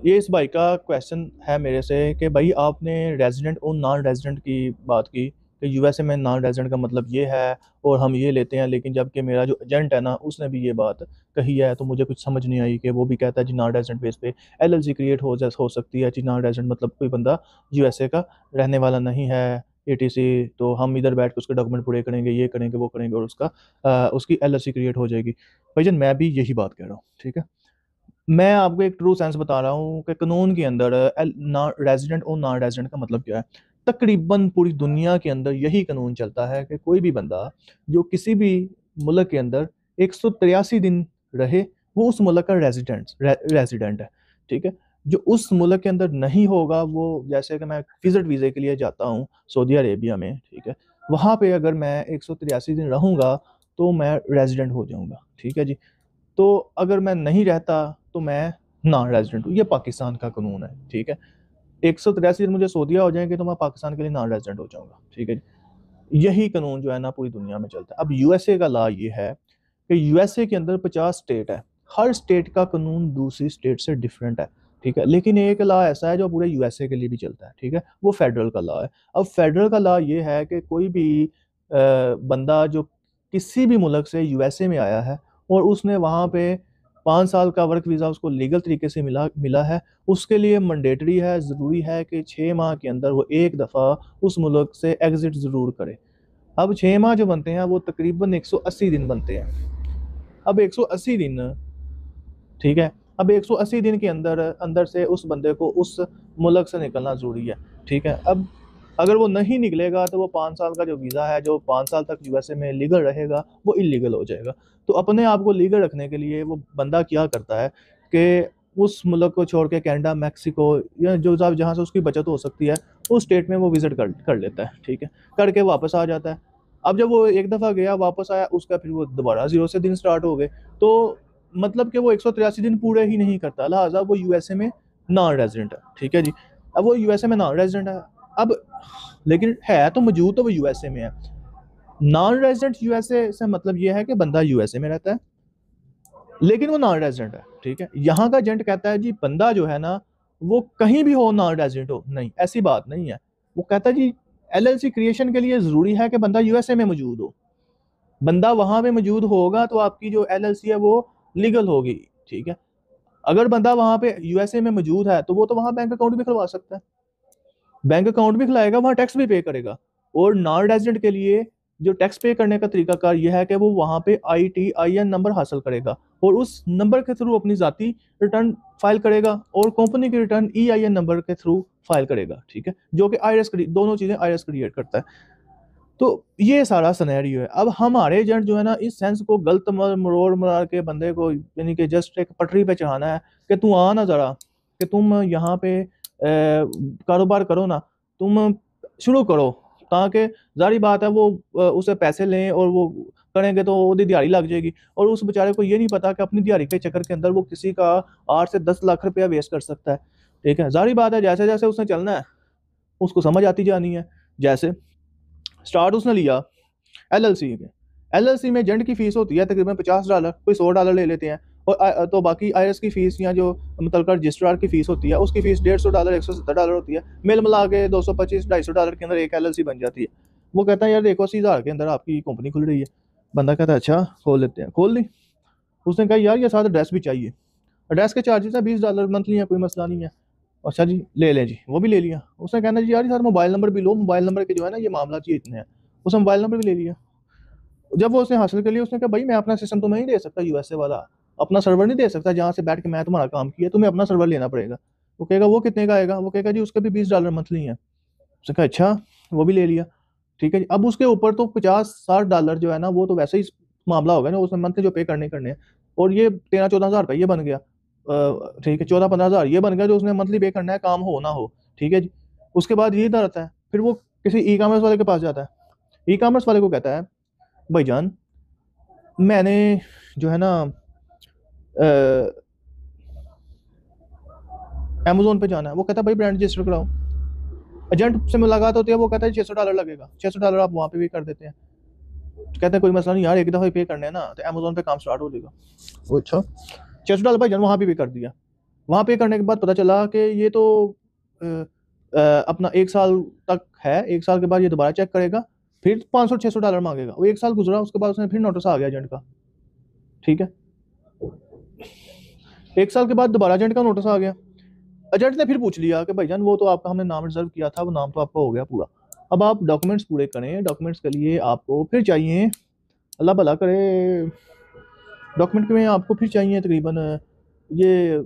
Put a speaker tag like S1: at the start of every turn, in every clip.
S1: ये इस भाई का क्वेश्चन है मेरे से कि भाई आपने रेजिडेंट और नॉन रेजिडेंट की बात की कि यूएसए में नॉन रेजिडेंट का मतलब ये है और हम ये लेते हैं, लेकिन जबकि मेरा जो एजेंट है ना उसने भी ये बात कही है, तो मुझे कुछ समझ नहीं आई कि वो भी कहता है जी नॉन रेजिडेंट बेस पे एलएलसी क्रिएट हो सकती है जी। नॉन रेजिडेंट मतलब कोई बंदा यूएसए का रहने वाला नहीं है एटीसी, तो हम इधर बैठ के उसके डॉक्यूमेंट पूरे करेंगे, ये करेंगे वो करेंगे और उसकी एलएलसी क्रिएट हो जाएगी। भाईजान मैं भी यही बात कह रहा हूँ, ठीक है। मैं आपको एक ट्रू सेंस बता रहा हूँ कि कानून के अंदर रेजिडेंट और नॉन रेजिडेंट का मतलब क्या है। तकरीबन पूरी दुनिया के अंदर यही कानून चलता है कि कोई भी बंदा जो किसी भी मुल्क के अंदर 183 दिन रहे वो उस मुल्क का रेजिडेंट है, ठीक है। जो उस मुल्क के अंदर नहीं होगा वो, जैसे कि मैं विजिट वीज़े के लिए जाता हूँ सऊदी अरेबिया में, ठीक है, वहाँ पे अगर मैं 183 दिन रहूँगा तो मैं रेजिडेंट हो जाऊँगा, ठीक है जी। तो अगर मैं नहीं रहता तो मैं नॉन रेजिडेंट हूँ, ये पाकिस्तान का कानून है, ठीक है। 183 दिन मुझे सऊदीया हो जाएंगे तो मैं पाकिस्तान के लिए नॉन रेजिडेंट हो जाऊंगा, ठीक है। यही कानून जो है ना पूरी दुनिया में चलता है। अब यूएसए का लॉ ये है कि यूएसए के अंदर 50 स्टेट है, हर स्टेट का कानून दूसरी स्टेट से डिफरेंट है, ठीक है। लेकिन एक लॉ ऐसा है जो पूरे यूएसए के लिए भी चलता है, ठीक है, वो फेडरल का लॉ है। अब फेडरल का लॉ ये है कि कोई भी बंदा जो किसी भी मुल्क से यूएसए में आया है और उसने वहाँ पे 5 साल का वर्क वीज़ा उसको लीगल तरीके से मिला मिला है, उसके लिए मैंडेटरी है, ज़रूरी है कि 6 माह के अंदर वो एक दफ़ा उस मुल्क से एग्ज़िट ज़रूर करे। अब 6 माह जो बनते हैं वो तकरीबन 180 दिन बनते हैं। अब 180 दिन, ठीक है, अब 180 दिन के अंदर अंदर से उस बंदे को उस मुल्क से निकलना ज़रूरी है, ठीक है। अब अगर वो नहीं निकलेगा तो वो 5 साल का जो वीज़ा है, जो 5 साल तक यूएसए में लीगल रहेगा, वो इलीगल हो जाएगा। तो अपने आप को लीगल रखने के लिए वो बंदा क्या करता है कि उस मुल्क को छोड़ के कनाडा, मैक्सिको या जो जहाँ से उसकी बचत हो सकती है उस स्टेट में वो विजिट कर लेता है, ठीक है, करके वापस आ जाता है। अब जब वो एक दफ़ा गया वापस आया, उसका फिर वो दोबारा जीरो से दिन स्टार्ट हो गए, तो मतलब कि वो 183 दिन पूरे ही नहीं करता, लिहाजा वो यूएसए में नॉन रेजिडेंट है, ठीक है जी। अब वो यूएसए में नॉन रेजिडेंट है, अब लेकिन है तो मौजूद तो वो यूएसए में है। नॉन रेजिडेंट यूएसए से मतलब ये है कि बंदा यूएसए में रहता है लेकिन वो नॉन रेजिडेंट है, ठीक है। यहाँ का एजेंट कहता है जी बंदा जो है ना वो कहीं भी हो, नॉन रेजिडेंट हो, नहीं ऐसी बात नहीं है। वो कहता है जी एलएलसी क्रिएशन के लिए जरूरी है कि बंदा यूएसए में मौजूद हो। बंदा वहां पे मौजूद होगा तो आपकी जो एलएलसी है वो लीगल होगी, ठीक है। अगर बंदा वहां पे यूएसए में मौजूद है तो वो तो वहां बैंक अकाउंट भी खुलवा सकता है, बैंक अकाउंट भी खुलाएगा, वहां टैक्स भी पे करेगा। और नॉन रेजिडेंट के लिए जो टैक्स पे करने का तरीकाकार यह है कि वो वहां पे ITIN नंबर हासिल करेगा और उस नंबर के थ्रू अपनी जाती रिटर्न फाइल करेगा और कंपनी की रिटर्न EIN नंबर के थ्रू फाइल करेगा, ठीक है, जो कि आईआरएस दोनों चीजें आईआरएस क्रिएट करता है। तो ये सारा सिनेरियो है। अब हमारे एजेंट जो है ना इस सेंस को गलत मरोड़ मरार के बंदे को यानी कि जस्ट एक पटरी पे चढ़ाना है कि तू आ ना जरा, कि तुम यहाँ पे कारोबार करो ना, तुम शुरू करो, ताकि जारी बात है वो उसे पैसे लें और वो करेंगे तो वो दिहाड़ी लग जाएगी। और उस बेचारे को ये नहीं पता कि अपनी दिहाड़ी के चक्कर के अंदर वो किसी का 8 से 10 लाख रुपया वेस्ट कर सकता है, ठीक है। जारी बात है जैसे जैसे उसने चलना है उसको समझ आती जानी है। जैसे स्टार्ट उसने लिया एलएलसी के, एलएलसी में एजेंट की फीस होती है तकरीबन $50, कोई $100 ले लेते हैं। और तो बाकी आईआरएस की फीस या जो मतलब रजिस्ट्रार की फीस होती है उसकी फीस $150 $170 होती है। मिल मिला के 225 $250 के अंदर एक एलएलसी बन जाती है। वो कहता है यार देखो 80,000 के अंदर आपकी कंपनी खुल रही है। बंदा कहता है अच्छा खोल लेते हैं, खोल ली। उसने कहा यार ये साथ एड्रेस भी चाहिए, एड्रेस के चार्जेस है $20 मंथली है, कोई मसला नहीं है। अच्छा जी ले लें जी, वो भी ले लिया। उसने कहना जी यार सर मोबाइल नंबर भी लो, मोबाइल नंबर के जो है ना ये मामला चाहिए इतने हैं। उसने मोबाइल नंबर भी ले लिया। जब वो उसने हासिल कर लिया उसने कहा भाई मैं अपना सिस्टम तुम्हें नहीं दे सकता, यूएसए वाला अपना सर्वर नहीं दे सकता जहाँ से बैठ के मैं तुम्हारा काम किया, तुम्हें अपना सर्वर लेना पड़ेगा। वो कहेगा वो कितने का आएगा, वो कहेगा जी उसका भी $20 मंथली है। उसने कहा अच्छा, वो भी ले लिया, ठीक है जी। अब उसके ऊपर तो 50-60 डॉलर जो है ना वो तो वैसे ही मामला होगा ना, उसने मंथली जो पे करने हैं। और ये 13-14 हज़ार रुपये ये बन गया, ठीक है, 14-15 हज़ार ये बन गया जो उसने मंथली पे करना है, काम हो ना हो, ठीक है जी। उसके बाद ये इधर आता है, फिर वो किसी ई कॉमर्स वाले के पास जाता है। ई कॉमर्स वाले को कहता है भाईजान मैंने जो है ना अमेजोन पे जाना है। वो कहता है भाई ब्रांड रजिस्टर कराओ। एजेंट से मुलाकात होती है, वो कहता है $600 लगेगा, $600 आप वहाँ पे भी कर देते हैं। तो कहते हैं कोई मसला नहीं यार, एक दफ़ा पे करने हैं ना तो अमेजोन पे काम स्टार्ट हो जाएगा। वो अच्छा $600 भाई जान वहाँ पे भी कर दिया। वहाँ पे करने के बाद पता चला कि ये तो अ, अपना 1 साल तक है, 1 साल के बाद ये दोबारा चेक करेगा, फिर $500-600 माँगेगा। वो 1 साल गुज़रा, उसके बाद उसने फिर नोटिस आ गया एजेंट का, ठीक है? 1 साल के बाद दोबारा एजेंट का नोटिस आ गया। एजेंट ने फिर पूछ लिया कि भाईजान वो तो आपका हमने नाम रिज़र्व किया था, वो नाम तो आपका हो गया पूरा। अब आप डॉक्यूमेंट्स पूरे करें, डॉक्यूमेंट्स के लिए आपको फिर चाहिए, अल्लाह भला करे, डॉक्यूमेंट में आपको फिर चाहिए तकरीबन ये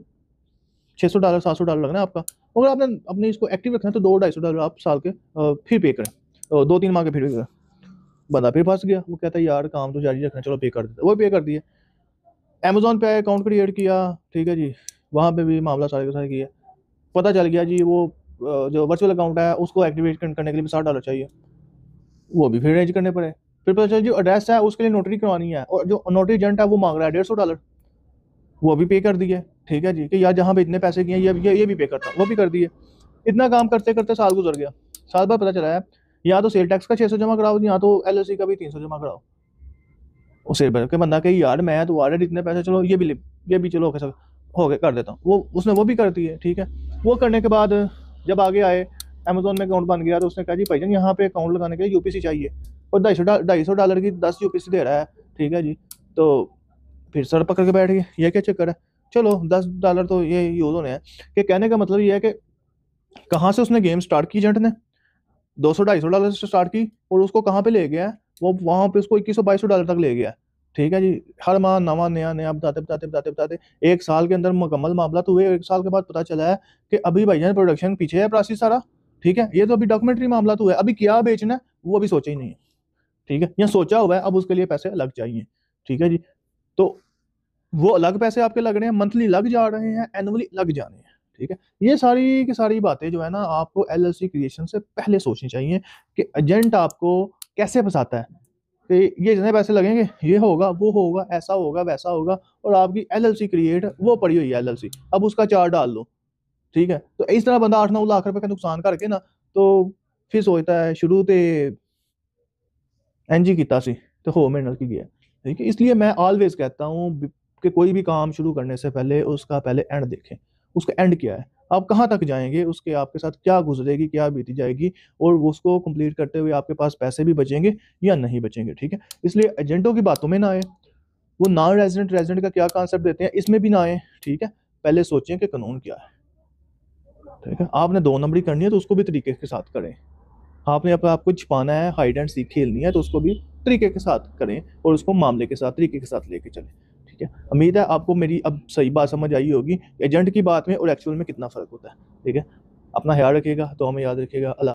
S1: $600 $700 लगना है आपका। अगर आपने अपने इसको एक्टिव रखना है तो $200-250 आप साल के फिर पे करें, 2-3 माह के फिर पे करें। बंदा फिर फंस गया, वो कहता है यार काम तो जारी रखना, चलो पे कर देते, वो पे कर दिए। अमेजोन पे अकाउंट क्रिएट किया, ठीक है जी, वहाँ पे भी मामला सारे का सारे किया। पता चल गया जी वो जो वर्चुअल अकाउंट है उसको एक्टिवेट करने के लिए भी $60 चाहिए, वो भी फिर अरेंज करने पड़े। फिर पता चला जो एड्रेस है उसके लिए नोटरी करवानी है, और जो नोटरी एजेंट है वो मांग रहा है $150, वो भी पे कर दिए, ठीक है जी, कि यार जहाँ पे इतने पैसे किए ये भी पे करता, वो भी कर दिए। इतना काम करते करते साल गुजर गया। साल बाद पता चला है या तो सेल टैक्स का 600 जमा कराओ, या तो एलएलसी का भी 300 जमा कराओ। उसे भर के बंदा कही यार मैं तो ऑलरेडी इतने पैसे, चलो ये भी चलो हो गए कर देता हूँ, वो उसने वो भी कर दिए, ठीक है। वो करने के बाद जब आगे आए, अमेजोन में अकाउंट बन गया, तो उसने कहा जी भाईजान यहाँ पे अकाउंट लगाने के लिए यूपीसी चाहिए, और $250 की 10 यूपीसी दे रहा है, ठीक है जी। तो फिर सर पकड़ के बैठ गए, ये क्या चक्कर है। चलो $10 तो ये यूज होने हैं, कि कहने का मतलब ये है कि कहाँ से उसने गेम स्टार्ट की एजेंट ने, $200-250 से स्टार्ट की, और उसको कहाँ पे ले गया है, वो वहां पे उसको $2100-2200 तक ले गया है, ठीक है जी। हर माह नवा नया नया बताते बताते बताते बताते 1 साल के अंदर मुकम्मल मामला तो हुए। 1 साल के बाद पता चला है कि अभी भाईजान प्रोडक्शन पीछे है प्रासी सारा, ठीक है। ये तो अभी डॉक्यूमेंट्री मामला तो है, अभी क्या बेचना है वो अभी सोचा ही नहीं है, ठीक है, या सोचा हुआ है, अब उसके लिए पैसे अलग चाहिए, ठीक है जी। तो वो अलग पैसे आपके लग रहे हैं, मंथली लग जा रहे हैं, एनुअली लग जाने हैं, ठीक है। ये सारी की सारी बातें जो है ना, आपको एलएलसी क्रिएशन से पहले सोचनी चाहिए कि एजेंट आपको कैसे फंसाता है, कि ये इतने पैसे लगेंगे, ये होगा, ऐसा होगा, वैसा होगा, और आपकी एलएलसी क्रिएट वो पड़ी हुई है एलएलसी, अब उसका चार्ज डाल लो, ठीक है। तो इस तरह बंदा 8-9 लाख रुपए का नुकसान करके ना, तो फिर सोचता है शुरू ते एनजी किता सी तो हो मेरे नाल की गया, ठीक है। इसलिए मैं ऑलवेज कहता हूँ कि कोई भी काम शुरू करने से पहले उसका पहले एंड देखें, उसका एंड क्या है, आप कहाँ तक जाएंगे, उसके आपके साथ क्या गुजरेगी, क्या बीती जाएगी, और उसको कंप्लीट करते हुए आपके पास पैसे भी बचेंगे या नहीं बचेंगे, ठीक है। इसलिए एजेंटों की बातों में ना आए, वो नॉन रेजिडेंट रेजिडेंट का क्या कॉन्सेप्ट देते हैं इसमें भी ना आए, ठीक है। पहले सोचें कि कानून क्या है, ठीक है। आपने 2 नंबरी करनी है तो उसको भी तरीके के साथ करें, आपने अपने आप को छिपाना है, हाइड एंड सीक खेलनी है, तो उसको भी तरीके के साथ करें, और उसको मामले के साथ तरीके के साथ लेके चलें, ठीक है। उम्मीद है आपको मेरी अब सही बात समझ आई होगी, एजेंट की बात में और एक्चुअल में कितना फ़र्क होता है, ठीक है। अपना ख्याल रखिएगा, तो हमें याद रखिएगा। अल्लाह।